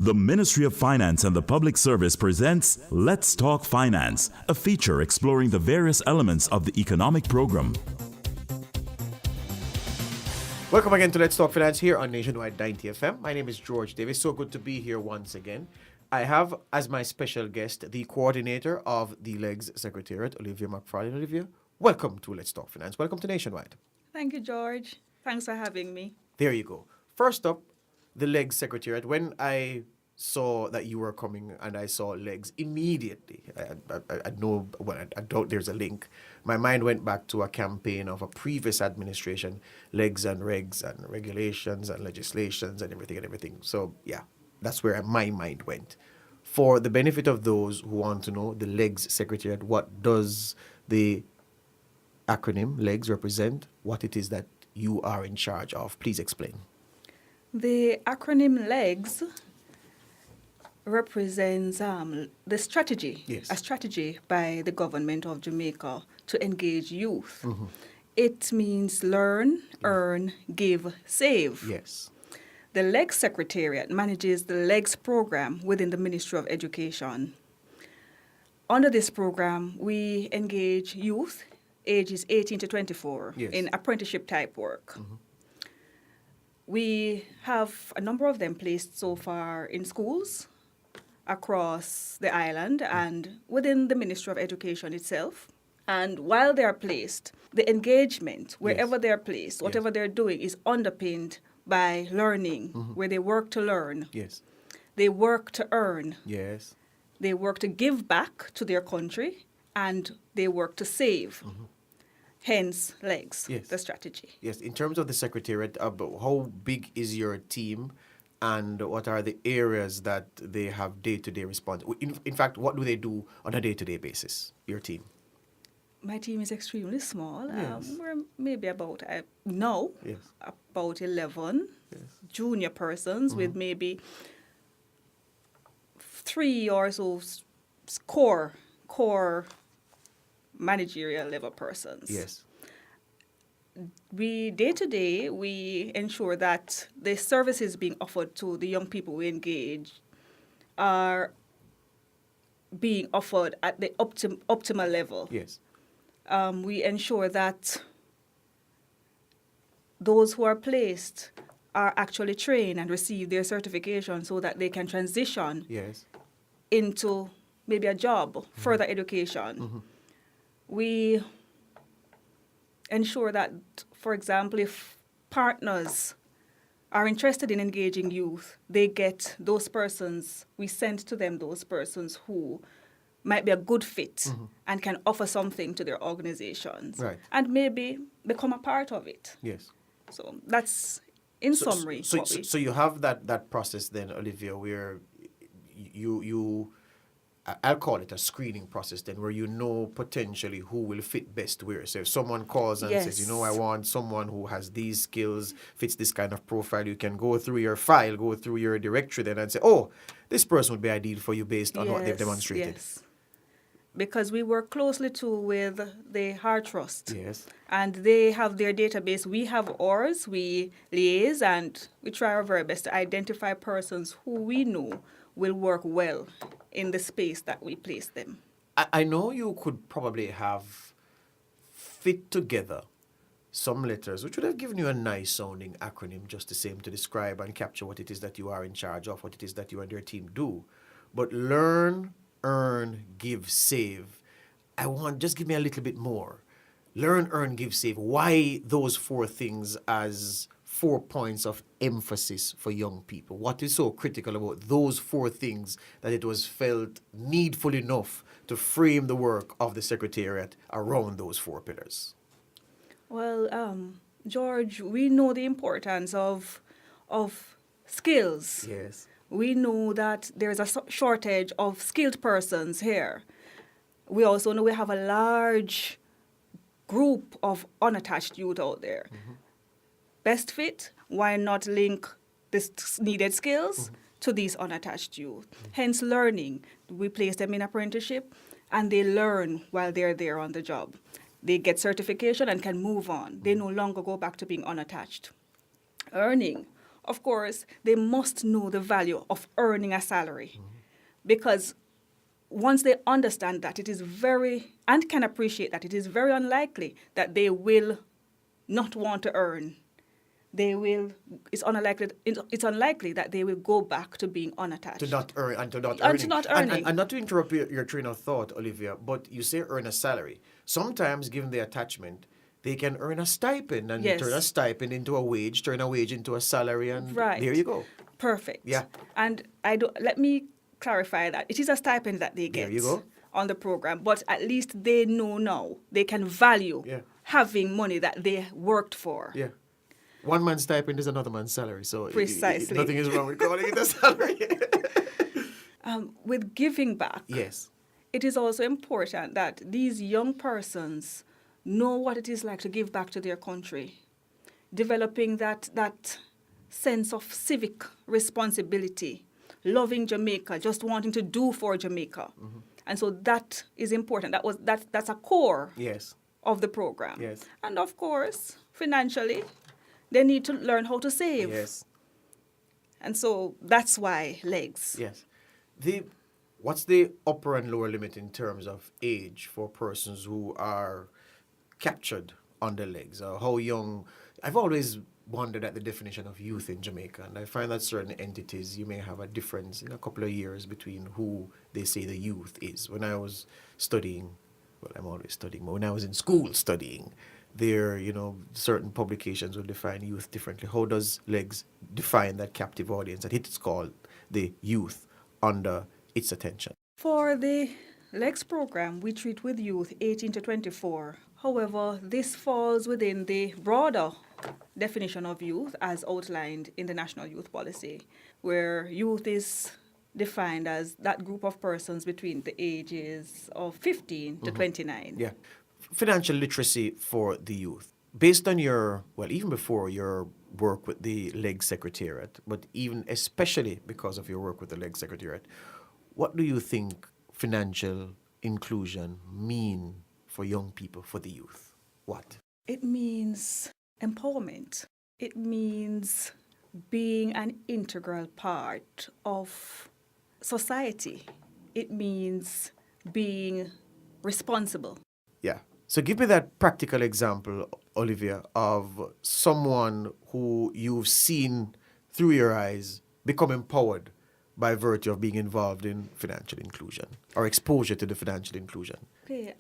The Ministry of Finance and the Public Service presents Let's Talk Finance, a feature exploring the various elements of the economic program. Welcome again to Let's Talk Finance here on Nationwide 90 FM. My name is George Davis. So good to be here once again. I have as my special guest the coordinator of the LEGS Secretariat, Olivia McFarlane. Olivia, welcome to Let's Talk Finance. Welcome to Nationwide. Thank you, George. Thanks for having me. There you go. First up, the LEGS Secretariat. When I saw that you were coming and I saw LEGS immediately, I know, well, I doubt there's a link. My mind went back to a campaign of a previous administration, LEGS and regs and regulations and legislations and everything. So, yeah, that's where my mind went. For the benefit of those who want to know the LEGS Secretariat, what does the acronym LEGS represent? What it is that you are in charge of? Please explain. The acronym LEGS represents the strategy, Yes. a strategy by the government of Jamaica to engage youth. Mm-hmm. It means learn, earn, give, save. Yes. The LEGS Secretariat manages the LEGS program within the Ministry of Education. Under this program, we engage youth ages 18 to 24 Yes. in apprenticeship type work. Mm-hmm. We have a number of them placed so far in schools across the island and within the Ministry of Education itself. And while they are placed, the engagement, wherever Yes. they are placed, whatever Yes. they're doing, is underpinned by learning, Mm-hmm. where they work to learn, Yes. they work to earn, Yes. they work to give back to their country, and they work to save. Hence, LEGS, Yes. the strategy. Yes. In terms of the Secretariat, how big is your team and what are the areas that they have day-to-day response? In fact, what do they do on a day-to-day basis, your team? My team is extremely small. Yes. We're maybe about, now, Yes. about 11 Yes. junior persons with maybe 3 or so core managerial level persons. Yes. We day to day we ensure that the services being offered to the young people we engage are being offered at the optimal level. Yes. We ensure that those who are placed are actually trained and receive their certification so that they can transition Yes. into maybe a job, further education. We ensure that, for example, if partners are interested in engaging youth, they get those persons, we send to them those persons who might be a good fit and can offer something to their organizations. Right. And maybe become a part of it. Yes. So that's, in summary, what we... So you have that process then, Olivia, where you I'll call it a screening process then, where you know potentially who will fit best where. So if someone calls and says, I want someone who has these skills, fits this kind of profile, you can go through your file, go through your directory then and say, this person would be ideal for you based on what they've demonstrated. Yes. Because we work closely too with the Heart Trust. Yes. And they have their database. We have ours. We liaise and we try our very best to identify persons who we know will work well in the space that we place them. I know you could probably have fit together some letters, which would have given you a nice sounding acronym just the same to describe and capture what it is that you are in charge of, what it is that you and your team do. But learn, earn, give, save. Just give me a little bit more. Learn, earn, give, save. Why those 4 things as 4 points of emphasis for young people? What is so critical about those 4 things that it was felt needful enough to frame the work of the Secretariat around those 4 pillars? Well, George, we know the importance of skills. Yes. We know that there's a shortage of skilled persons here. We also know we have a large group of unattached youth out there. Best fit, why not link the needed skills to these unattached youth? Hence learning. We place them in apprenticeship and they learn while they're there on the job. They get certification and can move on. They no longer go back to being unattached. Earning. of course, they must know the value of earning a salary. Because once they understand that, it is very, and can appreciate that, it is very unlikely that they will not want to earn. It's unlikely that they will go back to being unattached. To not earn and to not And earning. to not earning. And not to interrupt your train of thought, Olivia, but you say earn a salary. Sometimes, given the attachment, they can earn a stipend and Yes. turn a stipend into a wage, turn a wage into a salary, and Right. there you go. Perfect. Yeah. And let me clarify that. It is a stipend that they get There you go. on the program, but at least they know now. They can value Yeah. having money that they worked for. Yeah. One man's stipend is another man's salary, so Precisely. nothing is wrong with calling it a salary. With giving back, Yes. it is also important that these young persons know what it is like to give back to their country, developing that sense of civic responsibility, loving Jamaica, just wanting to do for Jamaica. And so that is important. That's a core Yes. of the program. Yes. And of course, financially, they need to learn how to save. Yes. And so that's why legs. Yes. What's the upper and lower limit in terms of age for persons who are captured on the legs? How young? I've always wondered at the definition of youth in Jamaica, and I find that certain entities, you may have a difference in a couple of years between who they say the youth is. When I was studying, well, I'm always studying, but when I was in school studying, there, certain publications will define youth differently. How does legs define that captive audience that it's called the youth under its attention? For the legs program, we treat with youth 18 to 24. However, this falls within the broader definition of youth as outlined in the National Youth Policy, where youth is defined as that group of persons between the ages of 15 to 29. Yeah. Financial literacy for the youth. Based on even before your work with the Leg Secretariat, but even especially because of your work with the Leg Secretariat, what do you think financial inclusion mean for young people, for the youth? What? It means empowerment. It means being an integral part of society. It means being responsible. Yeah. So give me that practical example, Olivia, of someone who you've seen through your eyes become empowered by virtue of being involved in financial inclusion or exposure to the financial inclusion. Okay,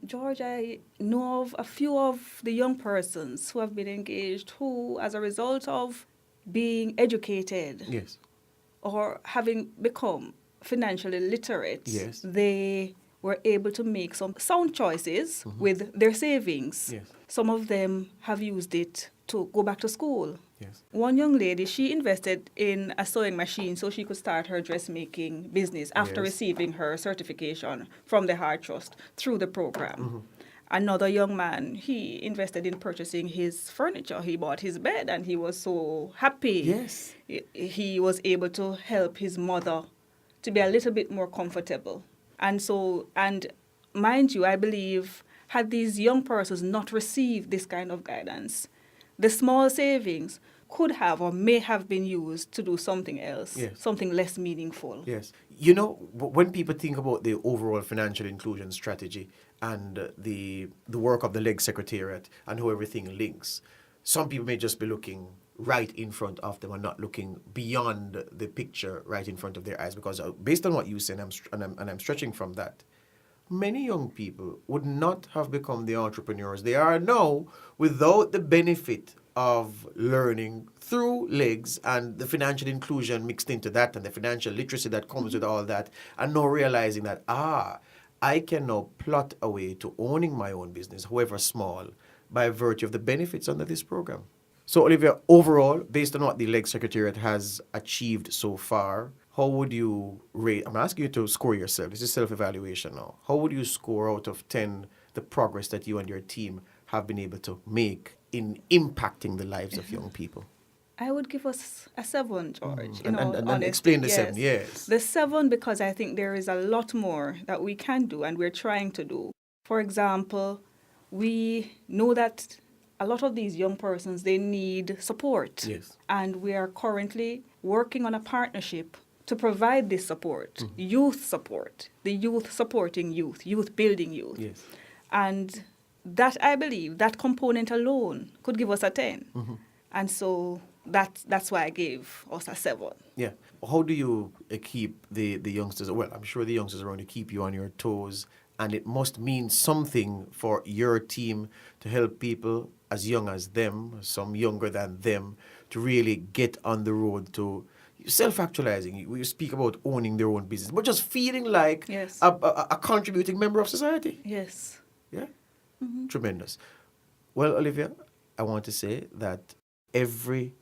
George, I know of a few of the young persons who have been engaged who, as a result of being educated Yes. or having become financially literate, Yes. they were able to make some sound choices with their savings. Yes. Some of them have used it to go back to school. Yes. One young lady, she invested in a sewing machine so she could start her dressmaking business after Yes. receiving her certification from the Heart Trust through the program. Another young man, he invested in purchasing his furniture. He bought his bed and he was so happy. Yes. He was able to help his mother to be a little bit more comfortable. And mind you, I believe, had these young persons not received this kind of guidance, the small savings could have or may have been used to do something else, Yes. something less meaningful. Yes. When people think about the overall financial inclusion strategy and the work of the Leg Secretariat and how everything links, some people may just be looking right in front of them and not looking beyond the picture right in front of their eyes. Because based on what you said, and I'm stretching from that, many young people would not have become the entrepreneurs they are now without the benefit of learning through legs and the financial inclusion mixed into that and the financial literacy that comes with all that, and now realizing that, I can now plot a way to owning my own business, however small, by virtue of the benefits under this program. So, Olivia, overall, based on what the Leg Secretariat has achieved so far, how would you rate? I'm asking you to score yourself. This is self-evaluation now. How would you score out of 10 the progress that you and your team have been able to make in impacting the lives of young people? I would give us a 7, George. And explain the 7, yes. The 7, because I think there is a lot more that we can do and we're trying to do. For example, we know that a lot of these young persons, they need support. Yes. And we are currently working on a partnership to provide this support, youth support, the youth supporting youth, youth building youth. Yes. And that, I believe, that component alone could give us a 10. And so that's why I gave us a 7. Yeah. How do you keep the youngsters? Well, I'm sure the youngsters are going to keep you on your toes, and it must mean something for your team to help people as young as them, some younger than them, to really get on the road to self-actualizing. We speak about owning their own business, but just feeling like Yes. a contributing member of society. Yes. Yeah? Tremendous. Well, Olivia, I want to say that every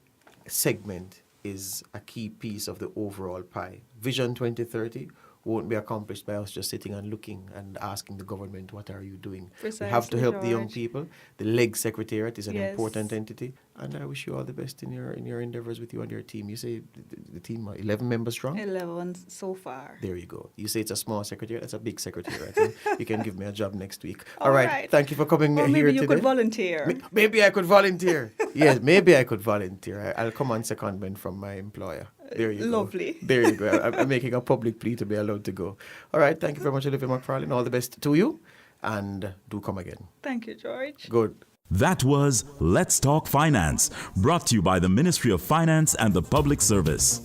segment is a key piece of the overall pie. Vision 2030 won't be accomplished by us just sitting and looking and asking the government, what are you doing? We have to Precisely, help the young George. people. The leg secretariat is an Yes. important entity, and I wish you all the best in your endeavors with you and your team. You say the team are 11 members strong? 11 so far. There you go. You say it's a small secretariat. That's a big secretariat. And you can give me a job next week. All All right. right. Thank you for coming Or here maybe you today. could volunteer. Maybe I could volunteer. Yes, maybe I could volunteer. I'll come on secondment from my employer. There you go. Lovely. There you go. I'm making a public plea to be allowed to go. All right. Thank you very much, Olivia McFarlane. All the best to you. And do come again. Thank you, George. Good. That was Let's Talk Finance, brought to you by the Ministry of Finance and the Public Service.